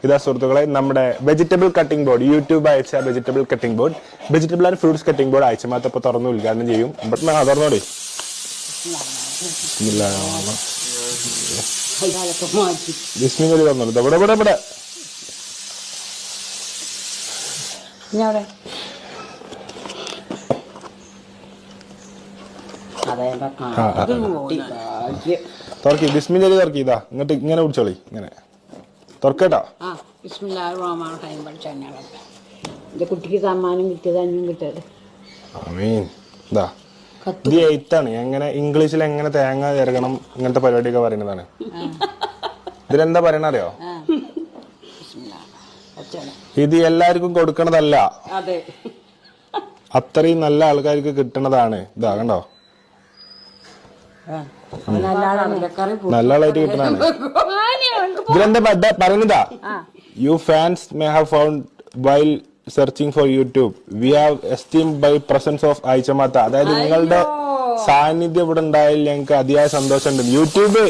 ഇതാ സുഹൃത്തുക്കളെ നമ്മുടെ വെജിറ്റബിൾ കട്ടിംഗ് ബോർഡ്, യൂട്യൂബ് അയച്ച vegetable cutting board, vegetable and fruits cutting board അയച്ച മാത്രം തുറന്ന് ഉദ്ഘാടനം ചെയ്യും. തുറന്നോടി. ബിസ്മില്ലാഹി തുറന്നോളൂ. ഇവിടെ ഇവിടെ ഇവിടെ തുറക്കി. ബിസ്മില്ലാഹി തുറക്കി. ഇതാ ഇങ്ങോട്ട് ഇങ്ങനെ പിടിച്ചോളി. ഇങ്ങനെ തുറക്കട്ടോ. കുട്ടിക്ക് സമ്മാനം കിട്ടിയത് അഞ്ഞും കിട്ടിയത്. ആമീൻ. ഇതാ ഇത് എയ്ത്താണ്. എങ്ങനെ ഇംഗ്ലീഷിൽ എങ്ങനെ തേങ്ങ ചേർക്കണം ഇങ്ങനത്തെ പരിപാടിയൊക്കെ പറയുന്നതാണ്. ഇതിലെന്താ പറയണ അറിയോ? ഇത് എല്ലാവർക്കും കൊടുക്കണതല്ല, അത്രയും നല്ല ആൾക്കാർക്ക് കിട്ടണതാണ്. ഇതാ കണ്ടോ, നല്ല ആളായിട്ട് കിട്ടണതാണ്. ഇതിലെന്താ പറയുന്നതാ? You fans may have found while searching for YouTube we have esteemed by presence of ആയിച്ചമാത്ത. അതായത് നിങ്ങളുടെ സാന്നിധ്യം ഇവിടെ ഉണ്ടായാൽ ഞങ്ങൾക്ക് അതിയായ സന്തോഷമുണ്ട്. യൂട്യൂബ്